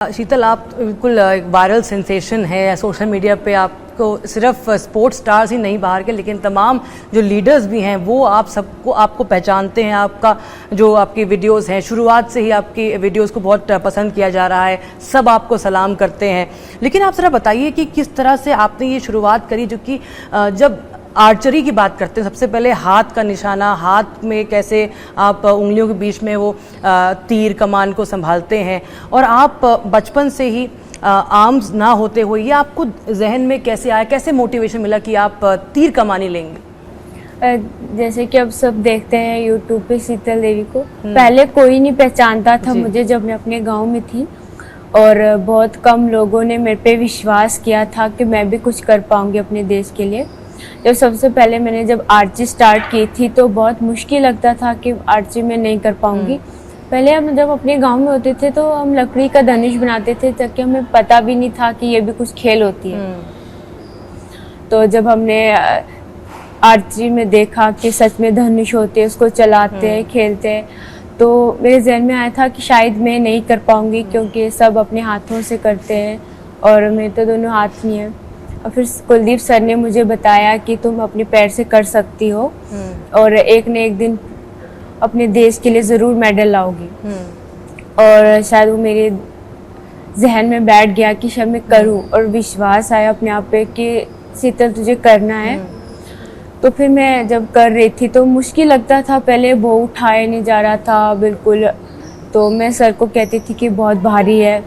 शीतल, आप बिल्कुल एक वायरल सेंसेशन है सोशल मीडिया पे। आपको सिर्फ स्पोर्ट्स स्टार्स ही नहीं बाहर के, लेकिन तमाम जो लीडर्स भी हैं वो आपको पहचानते हैं। आपका जो आपकी वीडियोस हैं, शुरुआत से ही आपकी वीडियोस को बहुत पसंद किया जा रहा है, सब आपको सलाम करते हैं। लेकिन आप ज़रा बताइए कि किस तरह से आपने ये शुरुआत करी, जो कि जब आर्चरी की बात करते हैं सबसे पहले हाथ का निशाना, हाथ में कैसे आप उंगलियों के बीच में वो तीर कमान को संभालते हैं, और आप बचपन से ही आर्म्स ना होते हुए ये आपको जहन में कैसे आया, कैसे मोटिवेशन मिला कि आप तीर कमानी लेंगे? जैसे कि अब सब देखते हैं यूट्यूब पे शीतल देवी को, पहले कोई नहीं पहचानता था मुझे जब मैं अपने गांव में थी, और बहुत कम लोगों ने मेरे पे विश्वास किया था कि मैं भी कुछ कर पाऊंगी अपने देश के लिए। जब सबसे पहले मैंने जब आर्चरी स्टार्ट की थी तो बहुत मुश्किल लगता था कि आर्चरी में नहीं कर पाऊंगी। पहले हम जब अपने गांव में होते थे तो हम लकड़ी का धनुष बनाते थे, ताकि हमें पता भी नहीं था कि ये भी कुछ खेल होती है। तो जब हमने आर्चरी में देखा कि सच में धनुष होते हैं, उसको चलाते हैं, खेलते हैं, तो मेरे जहन में आया था कि शायद मैं नहीं कर पाऊंगी, क्योंकि सब अपने हाथों से करते हैं और मेरे तो दोनों हाथ नहीं है। और फिर कुलदीप सर ने मुझे बताया कि तुम अपने पैर से कर सकती हो और एक न एक दिन अपने देश के लिए ज़रूर मेडल लाओगी। और शायद वो मेरे जहन में बैठ गया कि शायद मैं करूं, और विश्वास आया अपने आप पे कि शीतल तुझे करना है। तो फिर मैं जब कर रही थी तो मुश्किल लगता था, पहले वो उठाया नहीं जा रहा था बिल्कुल। तो मैं सर को कहती थी कि बहुत भारी है,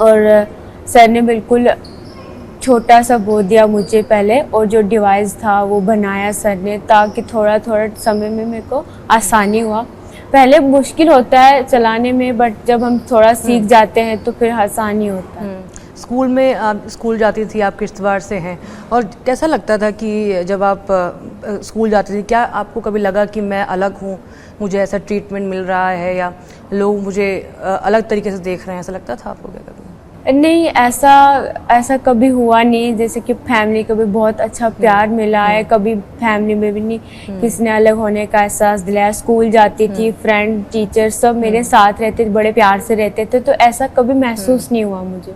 और सर ने बिल्कुल छोटा सा वो दिया मुझे पहले, और जो डिवाइस था वो बनाया सर ने, ताकि थोड़ा थोड़ा समय में मेरे को आसानी हुआ। पहले मुश्किल होता है चलाने में, बट जब हम थोड़ा सीख जाते हैं तो फिर आसानी होता है। स्कूल में आप स्कूल जाती थी, आप किश्तवाड़ से हैं, और कैसा लगता था कि जब आप स्कूल जाती थी, क्या आपको कभी लगा कि मैं अलग हूँ, मुझे ऐसा ट्रीटमेंट मिल रहा है, या लोग मुझे अलग तरीके से देख रहे हैं, ऐसा लगता था आपको क्या कभी? नहीं, ऐसा कभी हुआ नहीं। जैसे कि फैमिली को भी बहुत अच्छा प्यार मिला है, कभी फैमिली में भी नहीं किसी ने अलग होने का एहसास दिलाया। स्कूल जाती थी, फ्रेंड टीचर सब मेरे साथ रहते थे, बड़े प्यार से रहते थे, तो ऐसा कभी महसूस नहीं हुआ मुझे।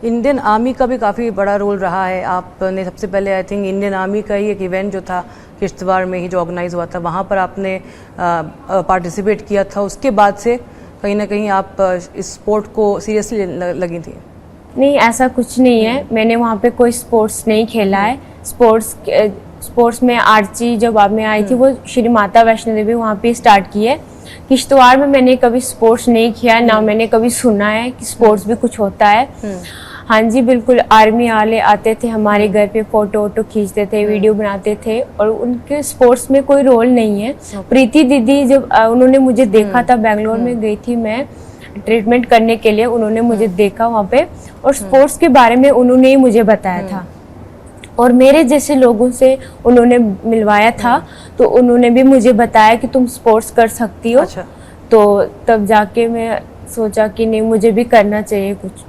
इंडियन आर्मी का भी काफ़ी बड़ा रोल रहा है। आपने सबसे पहले आई थिंक इंडियन आर्मी का ही एक इवेंट जो था किश्तवाड़ में ही जो ऑर्गेनाइज हुआ था, वहाँ पर आपने पार्टिसिपेट किया था। उसके बाद से कहीं ना कहीं आप इस स्पोर्ट को सीरियसली लगी थी? नहीं, ऐसा कुछ नहीं है। मैंने वहाँ पे कोई स्पोर्ट्स नहीं खेला है। स्पोर्ट्स में आर्चरी जब आप में आई थी वो श्री माता वैष्णो देवी वहाँ पे स्टार्ट की है। किश्तवाड़ में मैंने कभी स्पोर्ट्स नहीं किया, ना मैंने कभी सुना है कि स्पोर्ट्स भी कुछ होता है। हाँ जी, बिल्कुल। आर्मी वाले आते थे हमारे घर पे, फोटो वोटो खींचते थे, वीडियो बनाते थे, और उनके स्पोर्ट्स में कोई रोल नहीं है। प्रीति दीदी जब उन्होंने मुझे देखा था, बेंगलोर में गई थी मैं ट्रीटमेंट करने के लिए, उन्होंने मुझे देखा वहाँ पे, और स्पोर्ट्स के बारे में उन्होंने ही मुझे बताया था, और मेरे जैसे लोगों से उन्होंने मिलवाया था, तो उन्होंने भी मुझे बताया कि तुम स्पोर्ट्स कर सकती हो। अच्छा। तो तब जाके मैं सोचा कि नहीं, मुझे भी करना चाहिए कुछ।